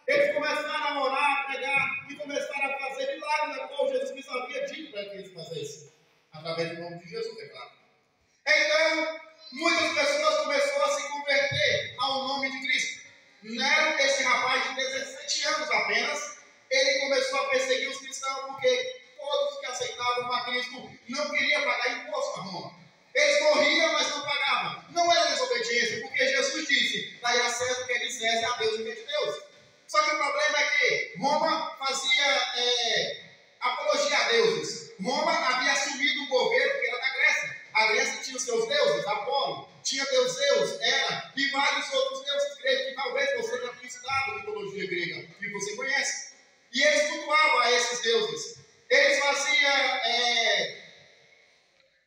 Eles começaram a orar, a pregar e começaram a fazer milagres, a qual Jesus Cristo havia dito para que eles fizessem, através do nome de Jesus, é claro. Então, muitas pessoas começaram a se converter ao nome de Cristo. Nero, esse rapaz de 17 anos apenas, ele começou a perseguir os cristãos porque todos que aceitavam a Cristo não queriam pagar imposto a Roma. Eles morriam, mas não pagavam. Não era desobediência, porque Jesus disse: dai a César o que é de César e a Deus o que é de Deus. Só que o problema é que Roma fazia apologia a deuses. Roma havia assumido um governo que era da Grécia. A Grécia tinha os seus deuses, Apolo, tinha Deus Zeus, Hera e vários outros deuses gregos que talvez você já tenha estudado mitologia grega e você conhece. E eles cultuavam a esses deuses. Eles faziam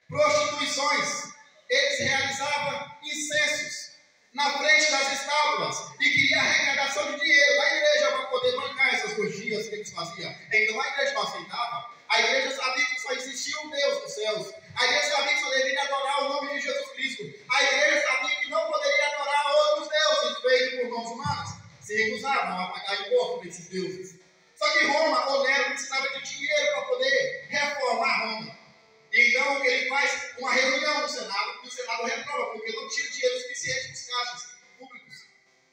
prostituições, eles realizavam incensos na frente das estátuas e queriam arrecadação de dinheiro da igreja para poder bancar essas coxias que eles faziam. Então a igreja não aceitava. A igreja sabia que só existia um Deus dos céus. A igreja sabia que só deveria adorar o nome de Jesus Cristo. A igreja sabia que não poderia adorar outros deuses feitos por mãos humanas. Se recusavam a pagar imposto para esses deuses. Só que Roma, ou Nero, precisava de dinheiro para poder reformar Roma. Então ele faz uma reunião no Senado, e o Senado reprova, porque não tinha dinheiro suficiente nos caixas públicos.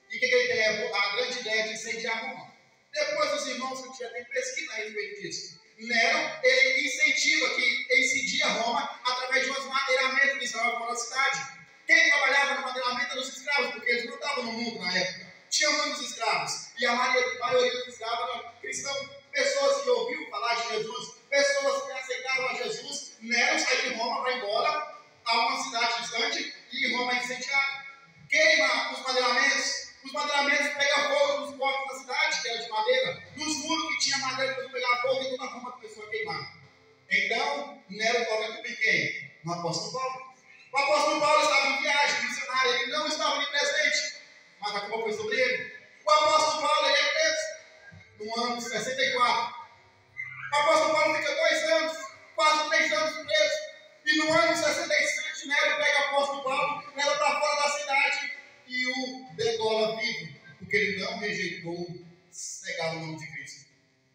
E o que ele tem? A grande ideia de incendiar Roma. Depois os irmãos que já têm pesquisa a respeito disso. Nero, ele incentiva que incendia Roma através de um madeiramento que estava fora da cidade. Quem trabalhava no madeiramento eram os escravos, porque eles não estavam no mundo na época. Tinha muitos escravos, e a maioria dos escravos eram cristãos, pessoas que ouviram falar de Jesus, pessoas que aceitaram a Jesus. Nero sai de Roma, vai embora a uma cidade distante, e Roma é incendiada. Queima os madeiramentos pegam fogo nos portos da cidade, que era de madeira, nos muros que tinha madeira para pegar fogo, e toda Roma começou a queimar. Então, Nero coloca com quem? No apóstolo Paulo. O apóstolo Paulo estava em viagem missionária, ele não estava ali presente, mas a culpa foi sobre ele. O apóstolo Paulo, ele é preso no ano de 64. O apóstolo Paulo fica 2 anos, quase 3 anos preso. E no ano de 67, Nero pega o apóstolo Paulo, leva para fora da cidade e o degola vivo, porque ele não rejeitou negar o nome de Cristo.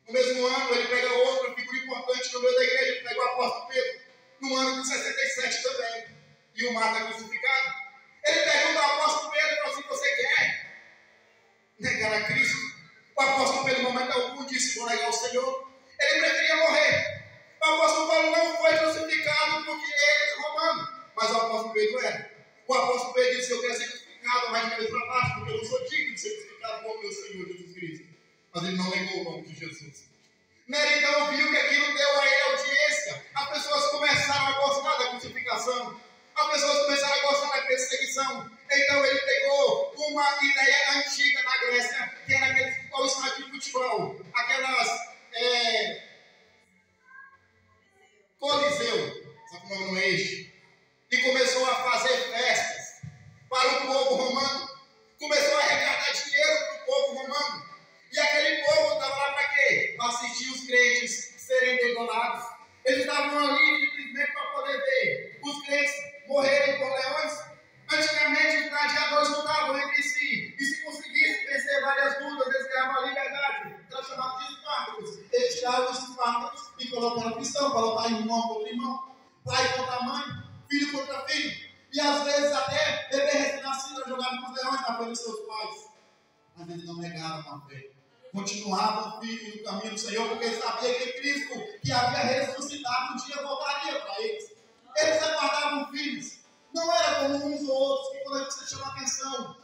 No mesmo ano, ele pega outra figura importante no meio da igreja, ele pega o apóstolo Pedro, no ano de 67 também, e o mata crucificado. Ele pergunta ao apóstolo Pedro, fala assim: você quer negar a Cristo? O apóstolo Pedro, no momento algum, disse: vou negar o Senhor. Ele preferia morrer. O apóstolo Paulo não foi crucificado porque ele é romano, mas o apóstolo Pedro era. O apóstolo Pedro disse: eu quero ser crucificado, mas de cabeça para baixo, porque eu não sou digno de ser crucificado como meu Senhor Jesus Cristo. Mas ele não negou o nome de Jesus. Nero então viu que aquilo deu a ele audiência. As pessoas começaram a gostar da crucificação. As pessoas começaram a gostar da perseguição. Então ele pegou uma ideia antiga da Grécia, que era o estádio de futebol, aquelas Coliseu, só que o nome não é este, e começou a fazer festas para o povo romano. Começou a arrecadar dinheiro para o povo romano. E aquele povo estava lá para quê? Para assistir os crentes serem degolados. Eles estavam ali simplesmente para poder ver os crentes morrerem por leões. Antigamente os gladiadores lutavam entre si, e se conseguissem vencer várias lutas, eles ganhavam a liberdade. Era chamado de Espartacos. Eles tiravam os Espartacos e colocaram a cristão, para lutar irmão contra irmão, pai contra mãe, filho contra filho. E às vezes até bebê recém-nascido era jogado com os leões na frente dos seus pais. Mas eles não negavam a fé. Continuavam firmes no caminho do Senhor, porque eles sabiam que Cristo, que havia ressuscitado, um dia voltaria para eles. Eles aguardavam firmes. Não era como uns ou outros, que quando você chama a atenção,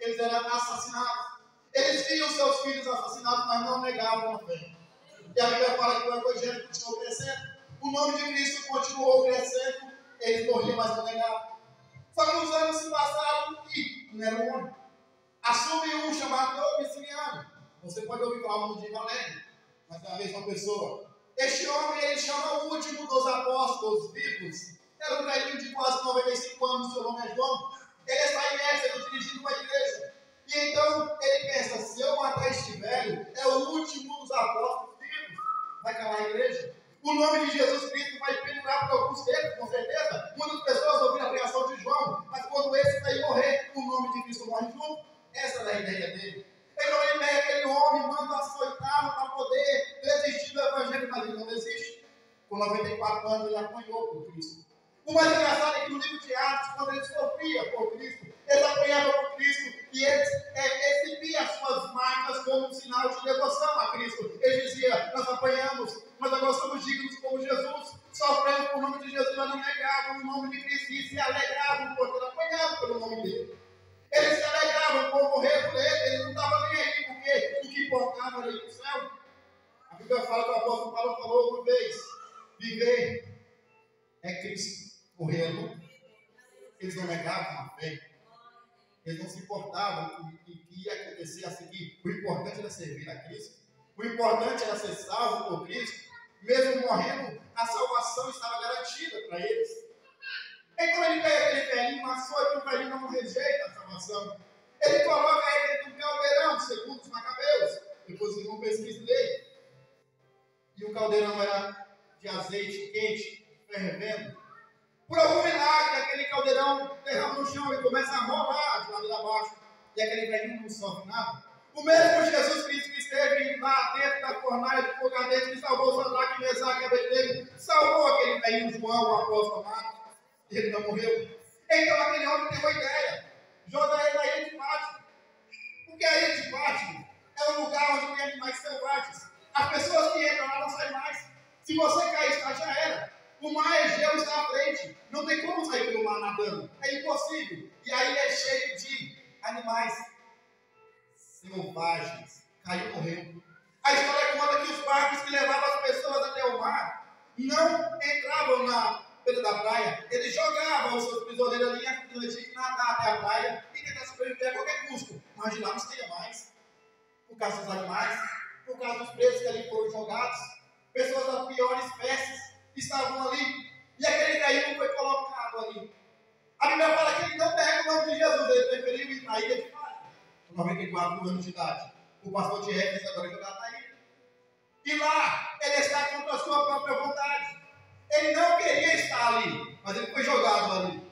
eles eram assassinados. Eles viam seus filhos assassinados, mas não negavam a fé. E a Bíblia fala que o Evangelho continuou crescendo. O nome de Cristo continuou crescendo. Eles morriam, mas não negavam. Só que os anos se passaram e não era um homem. Assume um chamado Domiciano. Você pode ouvir falar o nome de Valério, mas é a mesma pessoa. Este homem, ele chama o último dos apóstolos vivos. Era um velhinho de quase 95 anos, seu nome é João. Ele está em Éfeso, dirigindo uma igreja. E então, ele pensa: se eu matar este velho, é o último dos apóstolos vivos. Vai calar a igreja. O nome de Jesus Cristo vai pendurar por alguns tempos, com certeza. Muitas pessoas ouviram a pregação de João, mas quando esse vai morrer, o nome de Cristo morre junto. Essa era a ideia dele. Com 94 anos, ele apanhou por Cristo. O mais engraçado é que no livro de Atos, quando ele sofria por Cristo, ele apanhava por Cristo e ele exibia as suas marcas como um sinal de devoção a Cristo. Ele dizia: nós apanhamos, mas agora somos dignos como Jesus, sofremos por nome de Jesus, mas não negavam o nome de Cristo e se alegravam por ter apanhado pelo nome dele. Eles se alegravam por morrer por ele, ele não estava nem aí, porque o que importava era ir para o céu. A Bíblia fala que o apóstolo Paulo falou uma vez: viver é Cristo, morrer é lucro. Eles não negavam a fé. Eles não se importavam com o que ia acontecer a seguir. O importante era servir a Cristo. O importante era ser salvo por Cristo. Mesmo morrendo, a salvação estava garantida para eles. Então ele pega aquele velhinho, passou e o velhinho não rejeita a salvação. Ele coloca ele dentro do caldeirão, segundo os macabeus. Depois vocês vão pesquisar dele. E o caldeirão era de azeite quente, fervendo. Por algum milagre, aquele caldeirão derrama no chão e começa a rolar de lado abaixo. E aquele velhinho não sofre nada. O mesmo Jesus Cristo que esteve lá dentro da fornalha de fogo ardente, que salvou Sadraque, Mesaque e Abednego, salvou aquele velhinho João, o apóstolo amado. E ele não morreu. Então aquele homem tem uma ideia: joga ele na ilha de Pátimo. Porque a ilha de Pátimo é um lugar onde tem animais selvagens. As pessoas que entram lá não saem mais. Se você cair, está, já era. O mar Egeu está à frente. Não tem como sair pelo mar nadando. É impossível. E a ilha é cheia de animais selvagens. Caiu, morreu. A história conta que os barcos que levavam as pessoas até o mar não entravam na beira da praia. Eles jogavam os seus prisioneiros ali, a pessoa tinha que nadar até a praia e tentar sobreviver a qualquer custo. Mas de lá não saía mais. Por causa dos animais, por causa dos presos que ali foram jogados. Pessoas das piores espécies estavam ali. E aquele velhinho foi colocado ali. A Bíblia fala que ele não pega o nome de Jesus. Ele preferiu ir na ilha de Pátimo, com 94 anos de idade. O pastor de Éfeso agora jogado na ilha. E lá, ele está contra a sua própria vontade. Ele não queria estar ali, mas ele foi jogado ali.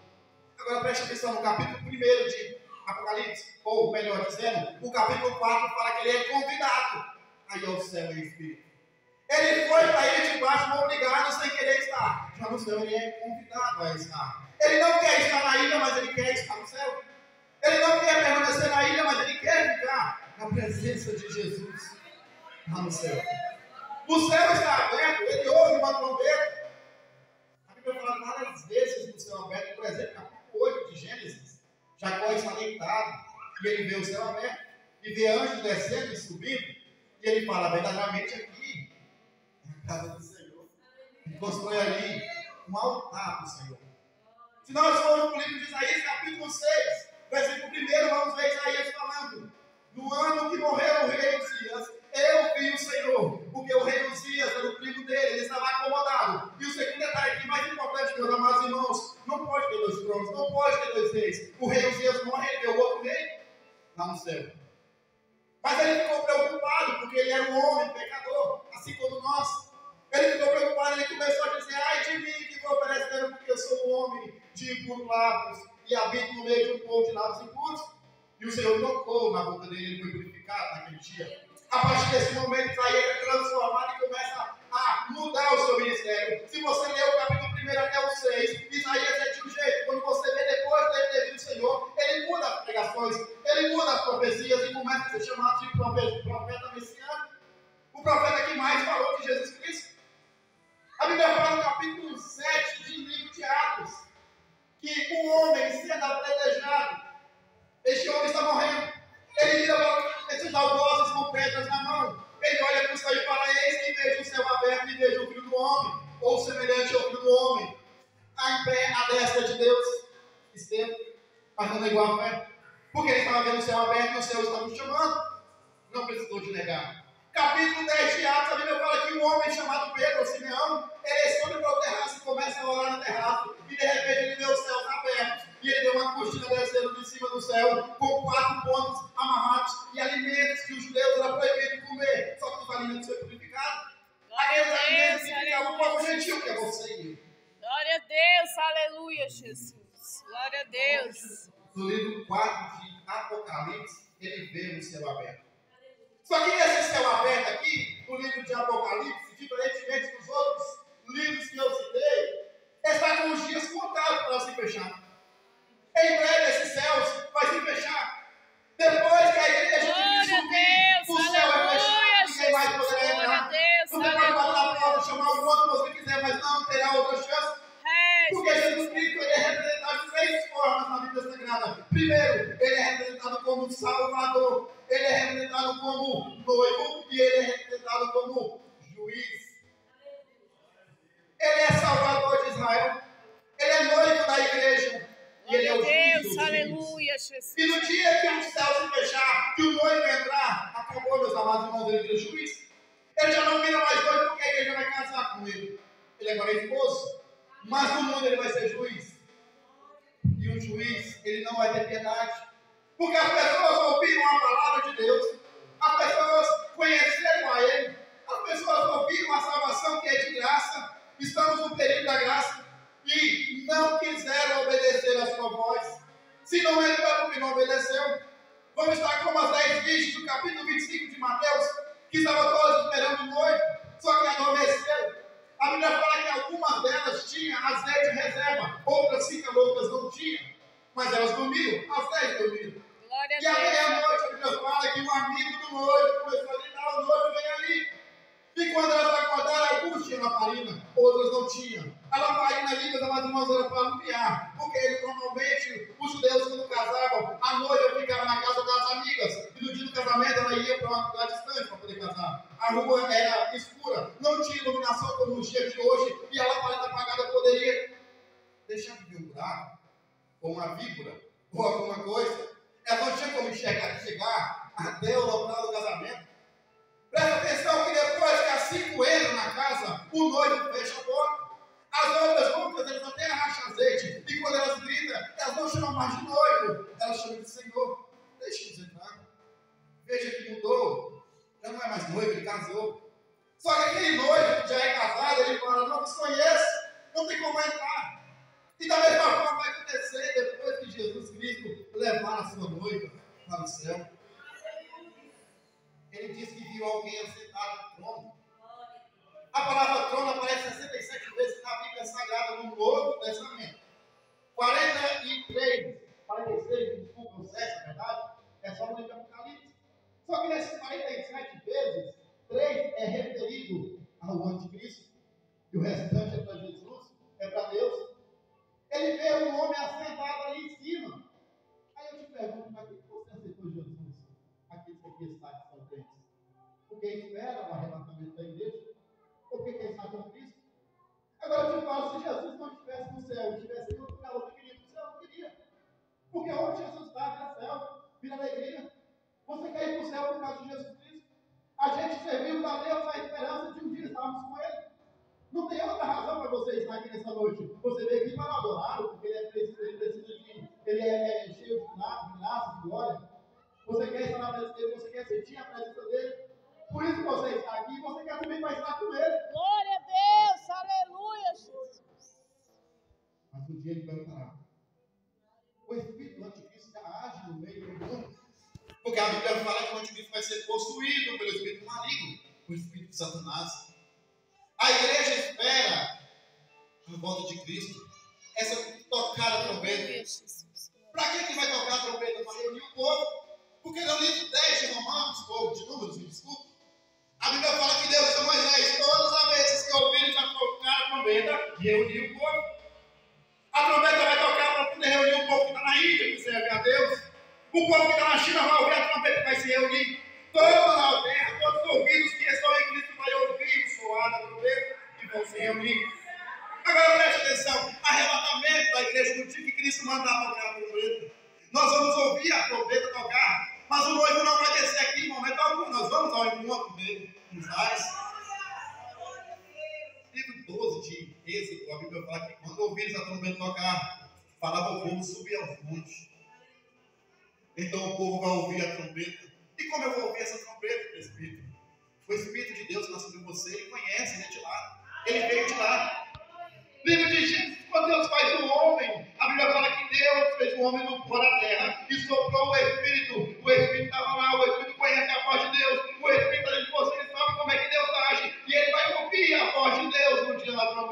Agora preste atenção no capítulo 1 de Apocalipse, ou melhor dizendo, o capítulo 4 fala que ele é convidado aí ao céu em espírito. Ele foi para a ilha de Pátimo obrigado sem querer estar. Já no céu ele é convidado a estar. Ele não quer estar na ilha, mas ele quer estar no céu. Ele não quer permanecer na ilha, mas ele quer ficar na presença de Jesus lá no céu. O céu está aberto, ele ouve uma trombeta. A Bíblia fala várias vezes no céu aberto, por exemplo, capítulo 8 de Gênesis. Jacó está deitado e ele vê o céu aberto e vê anjos descendo e subindo. E ele fala: verdadeiramente aqui é a casa do Senhor. Ele constrói ali um altar do Senhor. Se nós formos para o livro de Isaías, capítulo 6, versículo 1, vamos ver Isaías falando: no ano que morreu o rei Uzias, eu vi o Senhor, porque o rei Uzias era o primo dele, ele estava acomodado. E o segundo detalhe aqui, mais importante, meus amados irmãos: não pode ter dois tronos, não pode ter dois reis. O rei Uzias morre e deu outro rei lá no céu. Mas ele ficou preocupado, porque ele era um homem pecador, assim como nós. Ele ficou preocupado, ele começou a dizer: ai de mim que vou perecer, porque eu sou um homem de impuros lábios e habito no meio de um povo de lábios impuros. E o Senhor tocou na boca dele, ele foi purificado naquele dia. A partir desse momento, Isaías é transformado e começa a mudar o seu ministério. Se você ler o capítulo 1 até o 6, Isaías é de um jeito. Quando você vê depois dele ter vindo o Senhor, ele muda as pregações, ele muda as profecias e começa a ser chamado de profeta messiânico. O profeta que mais falou de Jesus Cristo. A Bíblia fala no capítulo 7 de livro de Atos que o homem sendo apedrejado, este homem está morrendo. Ele vira para esses algozes com pedras na mão. Ele olha para o céu e fala: eis que vejo o céu aberto e vejo o Filho do Homem, ou semelhante ao Filho do Homem, em pé à destra de Deus. Esteve, mas não negou a fé. Porque ele estava vendo o céu aberto e o céu estava o chamando. Não precisou de negar. Capítulo 10 de Atos, a Bíblia fala que um homem chamado Pedro, ou Simeão, ele sobe para o terraço e começa a orar no terraço. E de repente ele vê os céus abertos. E ele vê uma cortina descendo de cima do céu, com 4 pontos amarrados e alimentos que os judeus eram proibidos comer. Só que os alimentos foram purificados. Aqueles alimentos que ficavam para o gentil, que é você e eu. Glória a Deus, aleluia, Jesus. Glória a Deus. No livro 4 de Apocalipse, ele vê o céu aberto. Só que esse céu aberto aqui, no livro de Apocalipse, diferentemente dos outros, livros que eu citei, está com os dias contados para se fechar. Em breve esses céus vai se fechar. Depois que a igreja de Cristo subir, o céu vai fechar, ninguém mais poderá entrar. Você pode bater na porta, chamar o quanto você quiser, mas não terá outra chance. Porque Jesus Cristo ele é representado de 3 formas na Bíblia Sagrada. Primeiro, ele é representado como Salvador. Ele é representado como noivo e ele é representado como juiz. Ele é Salvador de Israel. Ele é noivo da igreja. E ele é o juiz dos juízes. E no dia que o céu se fechar, que o noivo entrar, acabou, meus amados irmãos, ele vira juiz. Ele já não vira mais noivo porque a igreja vai casar com ele. Ele agora é esposo. Mas no mundo ele vai ser juiz. E o juiz, ele não vai ter piedade. Porque as pessoas ouviram a palavra de Deus. As pessoas conheceram a ele. As pessoas ouviram a salvação que é de graça. Estamos no período da graça. E não quiseram obedecer a sua voz. Se não ele foi porque não obedeceu. Vamos estar como as 10 virgens do capítulo 25 de Mateus, que estavam todas esperando o noivo, só que adormeceram. A Bíblia fala que algumas delas tinham azeite em reserva, outras 5 outras não tinham, mas elas dormiram, as 10 dormiram. E à meia-noite a Bíblia fala que um amigo do noivo começou a gritar: o noivo vem ali. E quando elas acordaram, alguns tinham lamparina, outras não tinham. A lamparina ali, meus amados irmãos, era para alumiar, porque normalmente os judeus, quando casavam, a noiva ficava na casa das amigas, e no dia do casamento ela ia para uma lugar distante para poder casar. A rua era escura, não tinha iluminação como nos dias de hoje, e a lamparina apagada poderia deixar de ver um buraco, ou uma víbora, ou alguma coisa. Ela não tinha como chegar até o local do casamento. Presta atenção que depois que as 5 entram na casa, o noivo fecha a porta. As outras outras, eles até arracham azeite. E quando elas gritam, elas não chamam mais de noivo. Elas chamam de Senhor. Deixa-nos entrar. Veja que mudou. Já não é mais noivo, ele casou. Só que aquele noivo que já é casado, ele fala: não vos conheço, não tem como entrar. E da mesma forma vai acontecer depois que Jesus Cristo levar a sua noiva para o céu. Ele disse que viu alguém assentado no trono. A palavra trono aparece 67 vezes na Bíblia Sagrada no Novo Testamento. 46, desculpa, o 7, na verdade, é só no livro de Apocalipse. Só que nessas 47 vezes, 3 é referido ao anticristo, e o restante é para Jesus, é para Deus. Ele vê um homem assentado ali em cima. Aí eu te pergunto: para que você aceitou Jesus? Aqueles que aqui está que são crentes. Porque espera o arrebatamento da igreja? Ou porque quem está com Cristo? Agora eu te falo: se Jesus não estivesse no céu, estivesse em outro lugar, você queria para o céu? Não queria. Porque onde Jesus está, vira céu, vira alegria. Você quer ir para o céu por causa de Jesus Cristo? A gente serviu a Deus na esperança de um dia estarmos com Ele. Não tem outra razão para você estar aqui nessa noite. Você veio aqui para adorá-lo, porque ele é cheio de graça, de glória. Você quer estar na presença dele, você quer sentir a presença dele. Por isso que você está aqui, você quer também mais estar com ele. Glória a Deus, aleluia, Jesus. Mas um dia ele vai parar. O espírito do anticristo já age no meio do mundo. Porque a Bíblia fala que o anticristo vai ser possuído pelo espírito maligno, o espírito de Satanás. A igreja espera a volta de Cristo, essa tocar a trombeta. Para que vai tocar a trombeta? Para reunir o povo. Porque no livro 10 de Romanos, ou de Números, me desculpe, a Bíblia fala que Deus disse a Moisés: todas as vezes que ouvirem a tocar a trombeta, reunir o povo. A trombeta vai tocar para poder reunir o povo que está na Índia, que serve a Deus. O povo que está na China vai ouvir a trombeta, que vai se reunir. Toda a terra, todos os ouvidos que estão em Cristo vai ouvir o soar da trombeta e vão se reunir. Agora preste atenção: arrebatamento da igreja no dia que Cristo mandar tocar a trombeta. Nós vamos ouvir a trombeta tocar, mas o noivo não vai descer aqui em momento algum. Nós vamos ao encontro dele nos ares. Livro 12 de Êxodo, a Bíblia fala que quando ouvires a trombeta tocar, falava o povo subir aos montes. Então o povo vai ouvir a trombeta. E como eu vou ouvir essa trombeta, Espírito? O Espírito de Deus nasceu em você, ele conhece, ele é de lá. Ele veio de lá. Livro de Gênesis, quando Deus faz o homem, a Bíblia fala que Deus fez o homem no pó da terra e soprou o Espírito. O Espírito estava lá, o Espírito conhece a voz de Deus. O Espírito está dentro de você, ele sabe como é que Deus age. E ele vai ouvir a voz de Deus no dia da trombeta.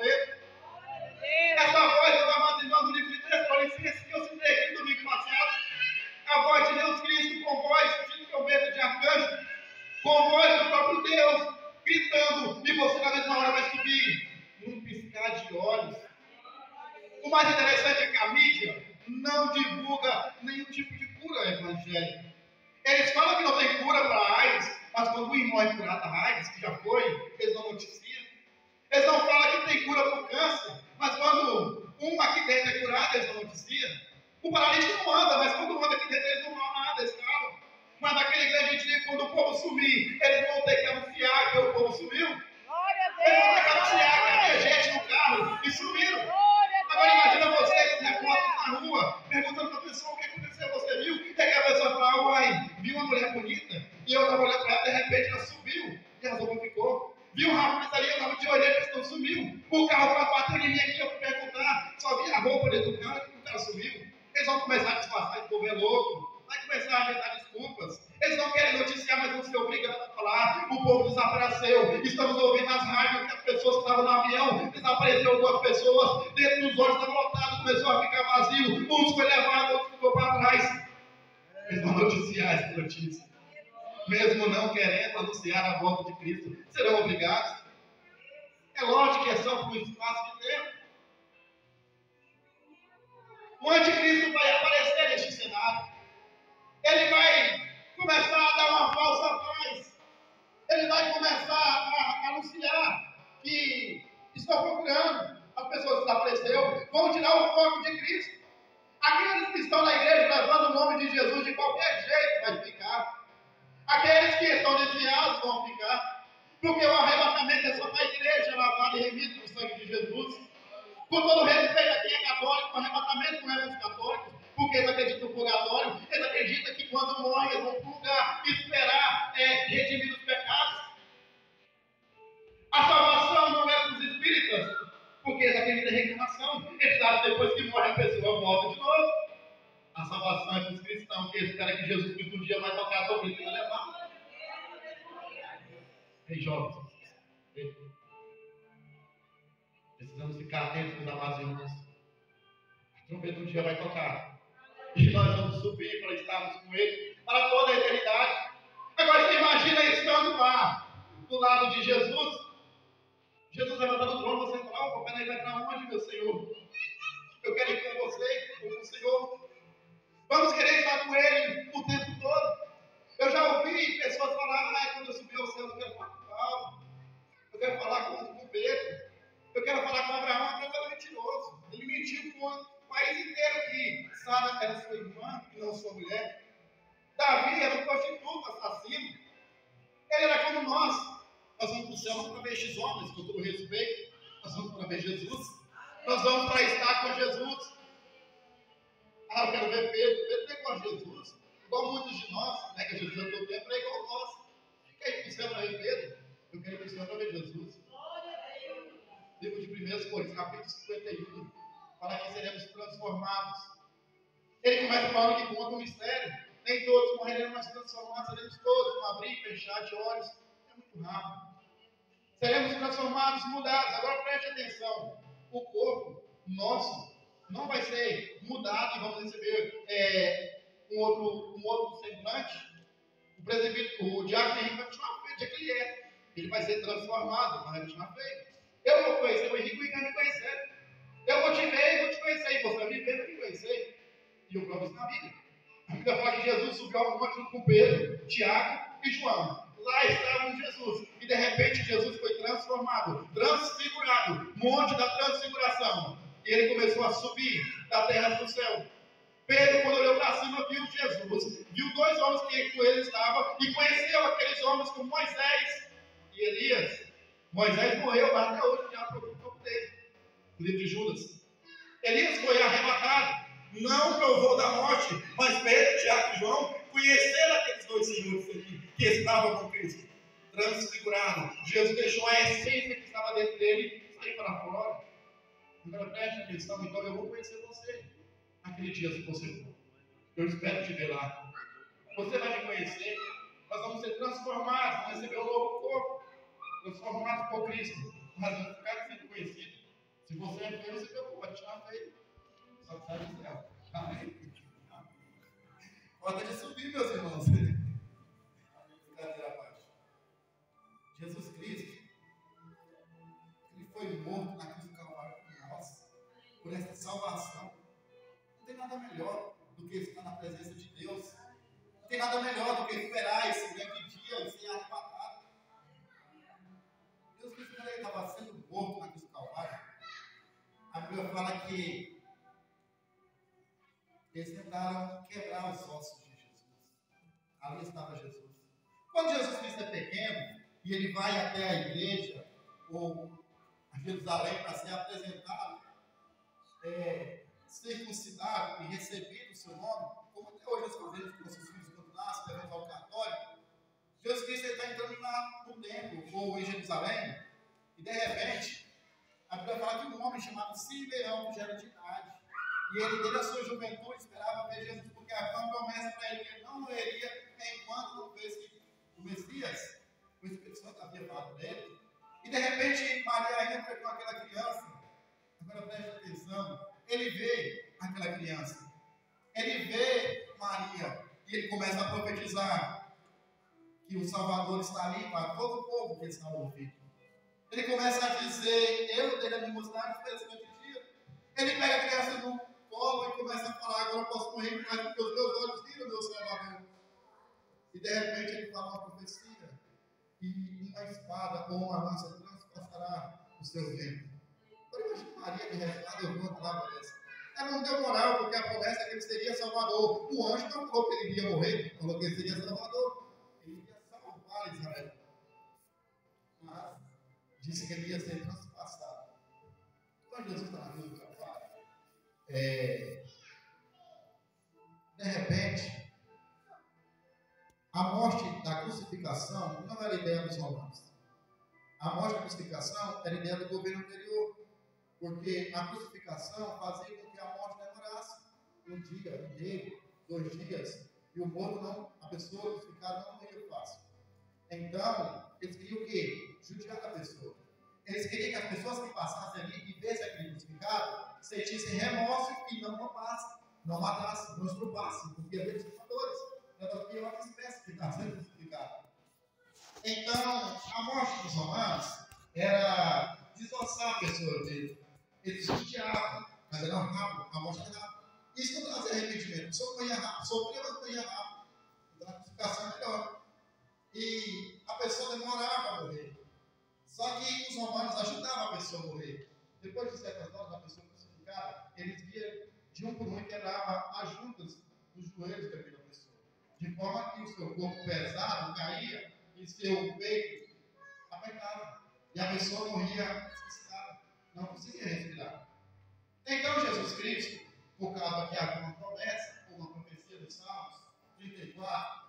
com a voz do próprio Deus, gritando, e você na mesma hora vai subir, num piscar de olhos. O mais interessante é que a mídia não divulga nenhum tipo de cura evangélica. Eles falam que não tem cura para a AIDS, mas quando o irmão é curado da AIDS, que já foi, eles não noticiam. Eles não falam que tem cura para o câncer, mas quando um aqui dentro é curado, eles não noticiam. O paralítico não anda, mas quando anda aqui dentro, eles não falam nada, eles falam. Mas naquela igreja a gente diz que quando o povo sumir, eles vão ter que anunciar que o povo sumiu. Eles vão ter que anunciar que havia gente no carro e sumiram. Agora imagina vocês repórteres na rua, perguntando para a pessoa o que aconteceu, você viu? E aí a pessoa fala, uai, viu uma mulher bonita, e eu estava olhando para ela, de repente ela subiu, e a roupa ficou. Viu um rapaz ali, eu estava de olho, a pessoa sumiu. O carro bateu em mim aqui, eu fui perguntar, só vi a roupa dentro do carro, e o cara sumiu. Eles vão começar a disfarçar, esse povo é louco, vai começar a inventar desculpas. Eles não querem noticiar, mas vão ser obrigados a falar. O povo desapareceu. Estamos ouvindo nas rádios que as pessoas que estavam no avião, desapareceram 2 pessoas, dentro dos olhos estava lotado, começou a ficar vazio. Uns foi levado, outros ficou para trás. Eles vão noticiar essa notícia. Mesmo não querendo anunciar a volta de Cristo, serão obrigados. É lógico que é só por um espaço de tempo. O anticristo vai aparecer neste cenário. Ele vai começar a dar uma falsa paz. Ele vai começar a anunciar que está procurando as pessoas que desapareceram, vão tirar o foco de Cristo. Aqueles que estão na igreja levando o nome de Jesus de qualquer jeito vai ficar. Aqueles que estão desviados vão ficar. Porque o arrebatamento é só para a igreja lavada e remida no sangue de Jesus. Com todo respeito a quem é católico, o arrebatamento não é para os católicos, porque eles acreditam no purgatório, eles acreditam que quando morrem eles vão para um lugar esperar redimir os pecados. A salvação não é para os espíritas, porque eles acreditam em reencarnação. Eles acham que depois que morre a pessoa volta de novo. A salvação é para os cristãos, que esperam que Jesus Cristo um dia vai tocar a trombeta e vai levar. Ei, jovens, precisamos ficar atentos, meus amados irmãos. A trombeta um dia vai tocar. E nós vamos subir para estarmos com Ele para toda a eternidade. Agora você imagina estando lá, do lado de Jesus. Jesus vai levantar do trono, você fala, o papai vai para onde, meu Senhor? Eu quero ir com você, com o Senhor. Vamos querer estar com Ele o tempo todo. Eu já ouvi pessoas falar, quando eu subir ao céu, eu quero falar com Paulo. Eu quero falar com Pedro. Eu quero falar com Abraão. Abraão era mentiroso. Ele mentiu com o país inteiro que Sara era sua irmã e não sua mulher. Davi era um prostituto, assassino. Ele era como nós. Nós vamos para o céu, vamos para ver estes homens, com todo respeito. Nós vamos para ver Jesus. Nós vamos para estar com Jesus. Eu quero ver Pedro. Pedro é igual a Jesus. Igual muitos de nós, né, que Jesus é todo tempo, é igual a nós. Quer ir para o céu para ver Pedro? Eu quero ir para o céu para ver Jesus. Livro de 1 Coríntios, capítulo 51, fala que seremos transformados. Ele começa falando que conta um mistério. Nem todos morreremos, mas transformados seremos todos, com abrir e fechar de olhos. É muito rápido. Seremos transformados, mudados. Agora preste atenção. O corpo nosso não vai ser mudado e vamos receber um outro semblante. O presbítero, o diácono Henrique vai continuar feio, é que ele é. Ele vai ser transformado, mas vai continuar feio. Eu vou conhecer o Henrique e vai me conhecer. Eu vou te ver e vou te conhecer. E você vai me ver e vai me conhecer. E eu provo isso na Bíblia. A Bíblia fala que Jesus subiu ao monte junto com Pedro, Tiago e João. Lá estava Jesus. E de repente Jesus foi transformado, transfigurado. Monte da transfiguração. E ele começou a subir da terra para o céu. Pedro, quando olhou para cima, viu Jesus. Viu 2 homens que com ele estavam. E conheceu aqueles homens como Moisés e Elias. Moisés morreu, mas até hoje já procurou o corpo dele. O livro de Judas. Elias foi arrebatado. Não provou da morte, mas Pedro, Tiago e João conheceram aqueles 2 senhores ali que estavam com Cristo. Transfiguraram. Jesus deixou a essência que estava dentro dele sair para fora. Agora preste atenção, então eu vou conhecer você naquele dia se você for. Eu espero te ver lá. Você vai me conhecer. Nós vamos ser transformados, vamos receber um novo corpo. Transformados por Cristo. Mas vamos ficar sendo conhecidos. Se você é feio, você preocupa, vai tirar feio. Só que sai do céu. Amém? Pode de subir, meus irmãos. Cadê a parte? tentaram quebrar os ossos de Jesus. Ali estava Jesus. Quando Jesus Cristo é pequeno e ele vai até a igreja ou a Jerusalém para ser apresentado, circuncidado e recebido o seu nome, como até hoje nós fazemos com nossos filhos quando nascem, levamos ao cartório, Jesus Cristo está entrando no templo ou em Jerusalém e de repente a Bíblia fala que um homem chamado Simeão, que já era de idade, e ele, desde a sua juventude, esperava ver Jesus, porque havia uma promessa para ele que ele não morreria enquanto não visse o Messias. O Espírito Santo havia falado dele. E de repente, Maria entra com aquela criança. Agora preste atenção. Ele vê aquela criança. Ele vê Maria. E ele começa a profetizar que o Salvador está ali para todo o povo que está ouvindo. Ele começa a dizer, eu dele a me mostrar a diferença de dia. Ele pega a criança no colo e começa a falar, agora eu posso morrer em casa porque os meus olhos viram o meu Salvador. E de repente ele fala uma profecia, e uma espada ou uma lança transpassará o seu ventre. Eu imagino Maria de resposta, eu vou falar para essa. Ela não deu moral, porque a promessa é que ele seria Salvador. O anjo não falou que ele iria morrer, falou que ele seria Salvador. Ele iria salvar Israel. Mas disse que ele ia ser transpassado. Quando Jesus está na cruz do Calvário, de repente, a morte da crucificação não era a ideia dos romanos. A morte da crucificação era a ideia do governo anterior, porque a crucificação fazia com que a morte demorasse um dia, um dia, 2 dias, e o morto não, a pessoa crucificada não morria fácil. Então, eles queriam o quê? Judiar a pessoa. Eles queriam que as pessoas que passassem ali e vissem aquele crucificado sentissem remorso e não matassem, não estrupassem, porque havia distratores. Era a pior espécie que está sendo crucificada. Então, a morte dos romanos era desossar a pessoa dele. Eles judiavam, mas era rápido, a morte era rápida. Isso não trazia arrependimento. A pessoa morria rápido, sofria, mas morria rápido. Então, a crucificação é melhor. E a pessoa demorava a morrer. Só que os romanos ajudavam a pessoa a morrer. Depois de certas horas, a pessoa crucificada, eles viam de um por um e quebravam as juntas dos joelhos daquela pessoa. De forma que o seu corpo pesado caía e seu peito apertava. E a pessoa morria asfixiada, não conseguia respirar. Então Jesus Cristo, por causa que havia uma promessa, ou uma profecia dos Salmos 34,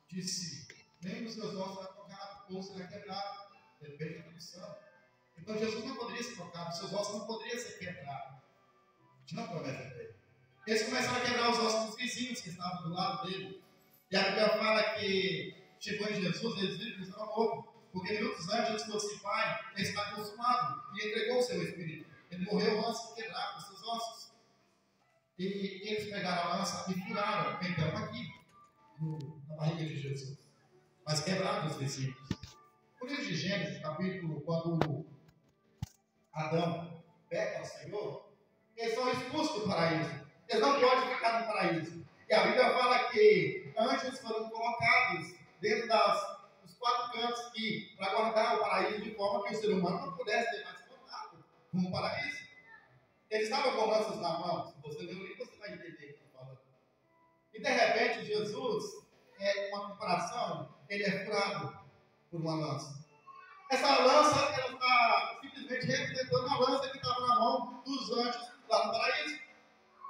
disse: nem os seus ossos será tocado, ou será quebrado. Depende da condição. Então Jesus não poderia ser tocado, os seus ossos não poderiam ser quebrados. Tinha uma promessa dele. Eles começaram a quebrar os ossos dos vizinhos que estavam do lado dele. E a Bíblia fala que chegou em Jesus, eles viram que ele estava morto. Porque minutos antes, Jesus falou assim: Pai, ele está consumado. E entregou o seu espírito. Ele morreu antes de quebrar os seus ossos. E eles pegaram a lança e furaram. Então, aqui, na barriga de Jesus. Mas quebraram os vizinhos. Por isso de Gênesis, capítulo, quando Adão peca ao Senhor, eles são expulsos do paraíso. Eles não podem ficar no paraíso. E a Bíblia fala que anjos foram colocados dentro dos 4 cantos para guardar o paraíso, de forma que o ser humano não pudesse ter mais contato com o paraíso. Eles estavam com lanças na mão. Se você ler o livro, você vai entender o que eu estou falando. E de repente, Jesus, uma comparação, ele é furado por uma lança. Essa lança, ela está simplesmente representando a lança que estava na mão dos anjos lá no paraíso.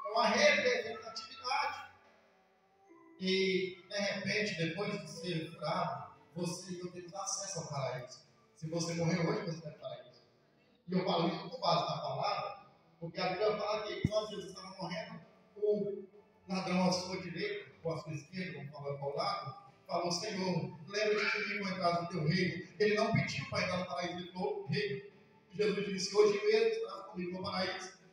É uma representatividade. E, de repente, depois de ser furado, você e eu temos acesso ao paraíso. Se você morrer hoje, você vai para o paraíso. E eu falo isso com base na palavra, porque a Bíblia fala que quando Jesus estava morrendo, o ladrão à sua direita, ou à sua esquerda, vamos falar para o lado, falou: Senhor, lembra-te de mim quando entrar no teu reino. Ele não pediu para entrar no paraíso, ele falou: reino. E Jesus disse: hoje mesmo estarás comigo no paraíso.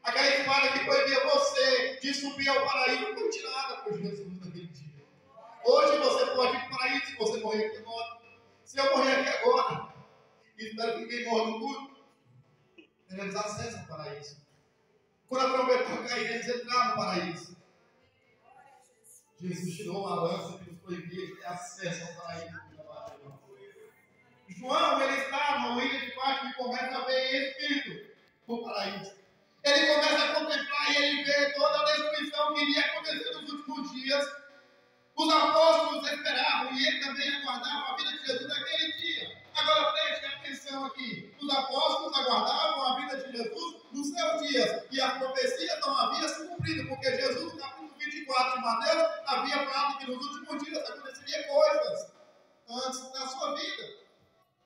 Aquela espada que proibia você de subir ao paraíso não foi tirada por Jesus naquele dia. Hoje você pode ir para o paraíso se você morrer aqui agora. Se eu morrer aqui agora, e espero que ninguém morra no culto, teremos acesso ao paraíso. Quando a trombeta cair, eles entraram no paraíso. Jesus tirou a lança que nos proibia de ter acesso ao paraíso. João, ele está numa ilha de Pátimo e começa a ver espírito no paraíso. Ele começa a contemplar e ele vê toda a destruição que iria acontecer nos últimos dias. Os apóstolos esperavam e ele também aguardava a vida de Jesus naquele dia. Agora preste atenção aqui. Os apóstolos aguardavam a vida de Jesus nos seus dias. E a profecia não havia se cumprido, porque Jesus, no capítulo 24 de Mateus, havia falado que nos últimos dias aconteceria coisas antes da sua vida.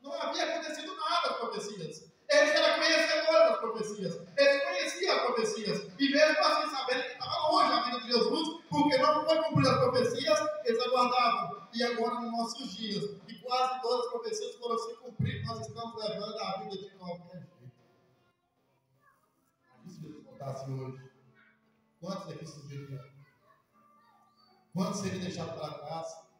Não havia acontecido nada as profecias. Eles eram conhecedores das profecias. Eles conheciam as profecias. E mesmo assim, sabendo que estava longe a vida de Jesus, porque não foi cumprir as profecias, eles aguardavam. E agora, nos nossos dias, e quase todas as profecias foram se cumprir, nós estamos levando a vida de qualquer jeito. E se Jesus voltasse hoje, quantos aqui surgiriam? Quantos seriam deixados para trás?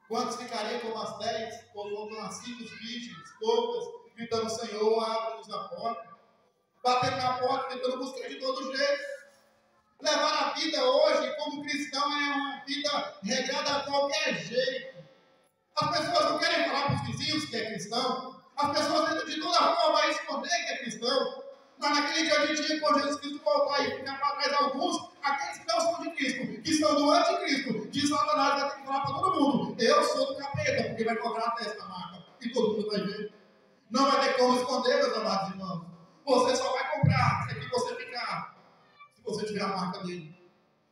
Quantos ficariam como as 10 ou como as 5 virgens, todas, gritando: Senhor, abre-nos a porta, batendo na porta, tentando buscar de todo jeito? Levar a vida hoje como cristão é uma vida regrada a qualquer jeito. As pessoas não querem falar para os vizinhos que é cristão. As pessoas tentam de toda forma esconder que é cristão. Mas naquele grande dia, quando Jesus Cristo voltar e ficar para trás alguns, aqueles que não são de Cristo, que são do anticristo, de Satanás, vai ter que falar para todo mundo: eu sou do capeta, porque vai cobrar a testa marca. E todo mundo vai ver. Não vai ter como esconder, meus amados irmãos. Você só vai comprar se aqui você ficar, se você tiver a marca dele.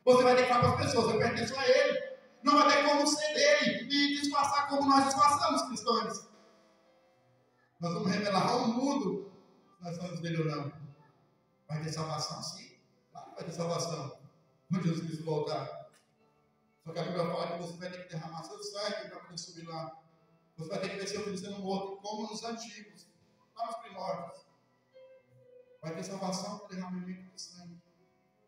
Você vai ter que falar para as pessoas: eu pertenço a ele. Não vai ter como ser dele e disfarçar como nós disfarçamos, cristãos. Nós vamos revelar ao mundo se nós somos dele ou não. Vai ter salvação, sim. Claro que vai ter salvação quando Jesus Cristo voltar. Só que a Bíblia fala que você vai ter que derramar seu sangue para poder subir lá. Você vai ter que ver seu filho sendo morto, como nos antigos, lá nos primórdios. Vai ter salvação para derramamento de sangue.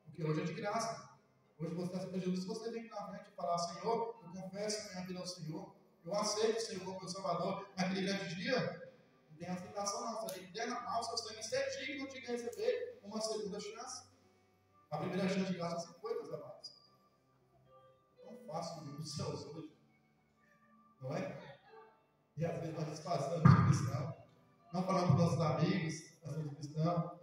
Porque hoje é de graça. Hoje você aceita Jesus. Se você vem na frente e falar: Senhor, eu confesso minha vida ao Senhor, eu aceito o Senhor como meu Salvador, naquele grande dia, não tem aceitação não. Você tem que derramar o seu sangue certinho e não tinha que receber uma segunda chance. A primeira chance de graça se foi, meus amados. Tão fácil de os céus hoje. Não é? E às vezes nós disfarçamos de cristão. Não falamos para os nossos amigos, nós somos cristãos.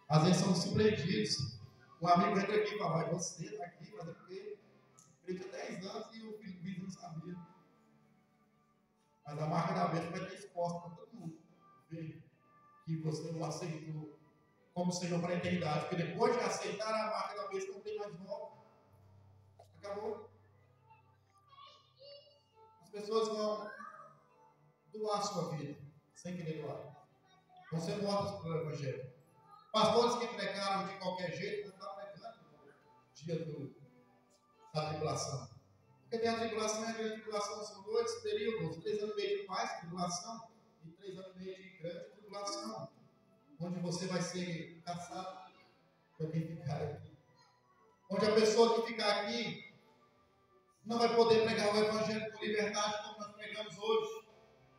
Às vezes somos surpreendidos. Um amigo entra aqui e fala: você está aqui, mas é porque ele tinha 10 anos e o filho do não sabia. Mas a marca da besta vai estar exposta para todo mundo ver que você não aceitou como Senhor para a eternidade. Porque depois de aceitar a marca da besta, não tem mais volta. Acabou. As pessoas vão doar a sua vida sem querer doar. Vão ser mortas pelo Evangelho. Pastores que pregaram de qualquer jeito não estão pregando no dia da tribulação. Porque tem a tribulação e a grande tribulação. São 2 períodos: 3 anos e meio de paz, tribulação, e 3 anos e meio de grande tribulação, onde você vai ser caçado por quem ficar aqui. Onde a pessoa que ficar aqui não vai poder pregar o Evangelho com liberdade como nós pregamos hoje.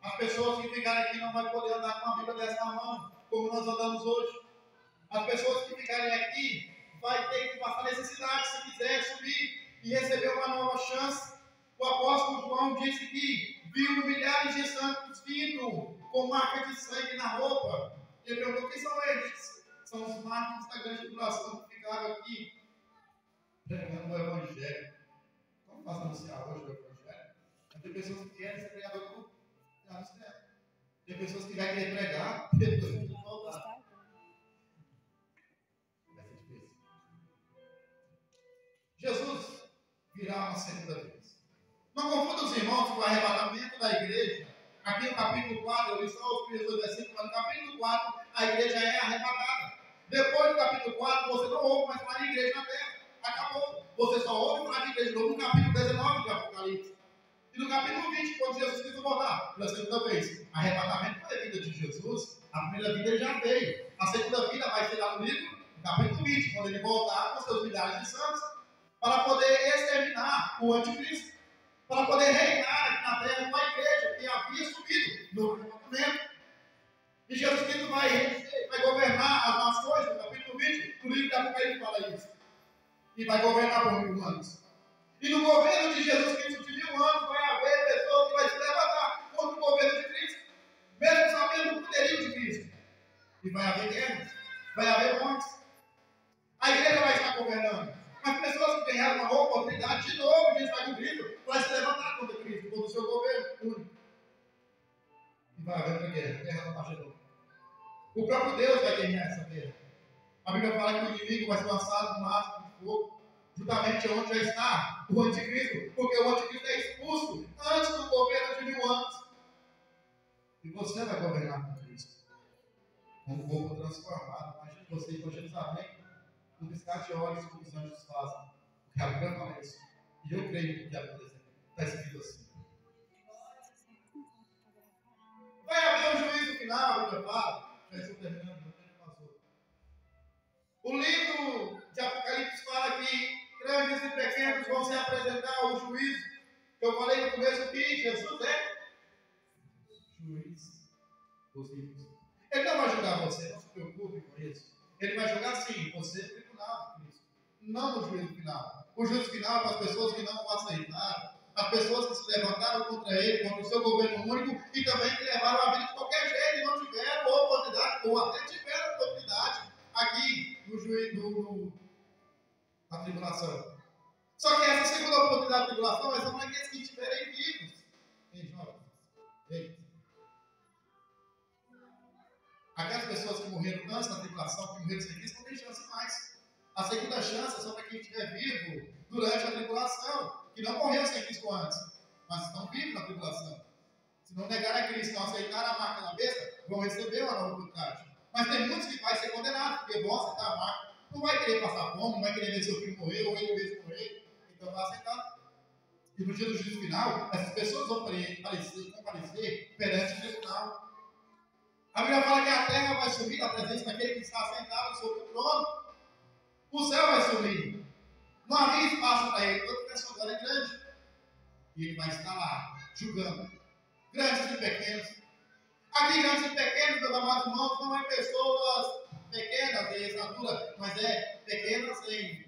As pessoas que ficarem aqui não vão poder andar com a Bíblia dessa mão como nós andamos hoje. As pessoas que ficarem aqui vai ter que passar necessidade se quiser subir e receber uma nova chance. O apóstolo João disse que viu milhares de santos vindo com marca de sangue na roupa. Ele perguntou: quem são estes? São os mártires da grande tribulação que ficaram aqui pregando o Evangelho. Como faço anunciar hoje o Evangelho? Tem pessoas que querem ser pregador do Tem pessoas que vão querer pregar, tem pessoas que vão voltar. Jesus virá uma segunda vez. Não confunda os irmãos com o arrebatamento da igreja. Aqui no capítulo 4, eu li só os primeiros 2 versículos, mas no capítulo 4 a igreja é arrebatada. Depois do capítulo 4, você não ouve mais falar de igreja na terra. Acabou. Você só ouve falar de igreja no capítulo 19 de Apocalipse. E no capítulo 20, quando Jesus Cristo voltar pela segunda vez, arrebatamento não é vida de Jesus. A primeira vida ele já veio. A segunda vida vai ser lá no livro, no capítulo 20, quando ele voltar com seus milhares de santos, para poder exterminar o anticristo, para poder reinar aqui na terra uma igreja que havia subido no arrebatamento. E Jesus Cristo vai governar as nações, no capítulo 20, no livro de Apocalipse fala isso. E vai governar por 1000 anos. E no governo de Jesus Cristo de 1000 anos vai haver pessoas que vai se levantar contra o governo de Cristo, mesmo sabendo o poderio de Cristo. E vai haver guerras, vai haver morte. do seu governo único. E vai haver uma guerra, guerra do Armagedon. O próprio Deus vai guerrear essa guerra. A Bíblia fala que o inimigo vai ser lançado no laço de fogo, justamente onde já está o anticristo, porque o anticristo é expulso antes do governo de 1000 anos. E você vai governar com Cristo, com um povo transformado. Imagina você ir para Jerusalém, no piscar de olhos, como os anjos fazem. Porque a Bíblia fala isso. E eu creio que está escrito assim. Vai haver um juízo final, a Bíblia fala. Já estou terminando, meu tempo passou. O livro de Apocalipse fala que grandes e pequenos vão se apresentar ao juízo. Eu falei no começo que Jesus é juiz dos ricos. Ele não vai julgar você, não se preocupe com isso. Ele vai julgar sim, você no tribunal de Cristo, não no juízo final. O juízo final é para as pessoas que não o aceitaram, as pessoas que se levantaram contra ele, contra o seu governo único e também que levaram a vida de qualquer jeito e não tiveram oportunidade, ou até tiveram oportunidade aqui no juízo, na tribulação. Só que essa segunda oportunidade da tribulação é só para aqueles que estiverem vivos. Ei, jovens, ei. Aquelas pessoas que morreram antes da tribulação, que morreram sem Cristo, não tem chance mais. A segunda chance é só para quem estiver vivo durante a tribulação, que não morreu sem Cristo antes, mas estão vivos na tribulação. Se não negarem a Cristo, não aceitarem a marca da besta, vão receber uma nova oportunidade. Mas tem muitos que vão ser condenados, porque vão aceitar a marca. Não vai querer passar fome, não vai querer ver seu filho morrer, ou ele mesmo morrer, então vai aceitar. E no dia do juízo final, essas pessoas vão comparecer perante o tribunal. A Bíblia fala que a terra vai sumir da presença daquele que está sentado sobre o trono. O céu vai sumir. Não havia espaço para ele. Toda pessoa agora é grande. E ele vai estar lá, julgando. Grandes e pequenos. Aqui, grandes e pequenos, meus amados irmãos, não é pessoas pequenas em estatura, mas é pequenas em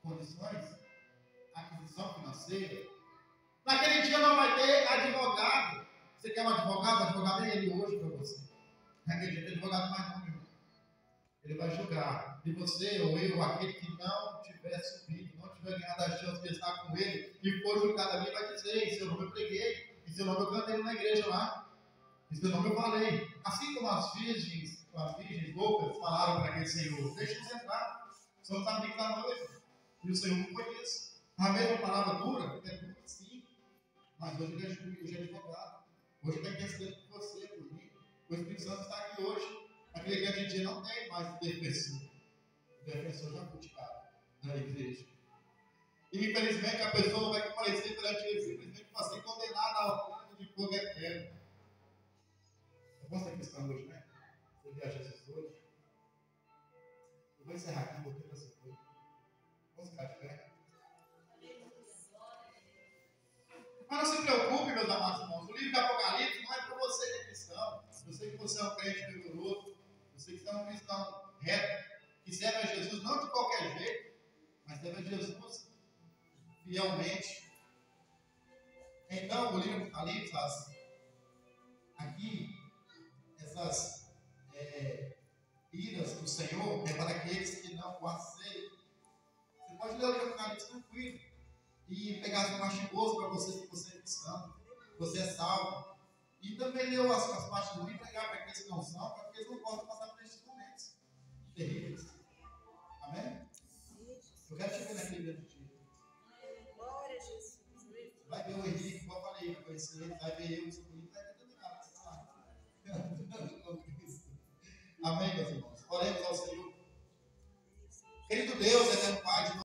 condições, aquisição financeira. Naquele dia não vai ter advogado. Você quer um advogado? O advogado é ele hoje para você. Naquele dia tem advogado mais não, meu. Ele vai julgar. E você ou eu, aquele que não tiver subido, não tiver ganhado a chance de estar com ele, e for julgado ali, vai dizer: em seu nome eu preguei, em seu nome eu cantei na igreja lá, em seu nome eu falei. Assim como as virgens loucas falaram para aquele Senhor: deixa-nos entrar, somos amigos da noiva. E o Senhor não foi isso. A mesma palavra dura, é dura sim, mas hoje ele é juiz, hoje é advogado. Hoje está intercedendo por você, por mim. O Espírito Santo está aqui hoje. Aquele grande dia não tem mais defensor. O defensor já foi tirado da igreja. E infelizmente a pessoa vai comparecer perante ele simplesmente para ser condenada ao fogo de fogo eterno. É bom ser cristão hoje, né? Você vê a Jesus hoje. Eu vou encerrar aqui, vou ter você hoje. Vamos ficar de pé. Mas não se preocupe, meus amados irmãos. O livro do Apocalipse não é para você que é cristão. Eu sei que você é um crente vigoroso. Eu sei que você é um cristão reto, que serve a Jesus não de qualquer jeito, mas serve a Jesus fielmente. Então, o livro do Apocalipse, aqui, essas iras do Senhor é para aqueles que não o aceitam. Você pode ler o livro do Apocalipse tranquilo e pegar as mastigoso para você que você é cristão, você é salvo. E também leu as partes do livro e pregar para aqueles que não são, para que eles não possam passar por esses momentos terríveis. Amém? Eu quero te ver naquele dia do dia. Glória a Jesus. Vai ver o Henrique, como eu falei, vai conhecer ele, vai ver eu, seu bonito, vai determinar, você sabe. Amém, meus irmãos? Oremos ao Senhor. Querido Deus, eterno Pai, de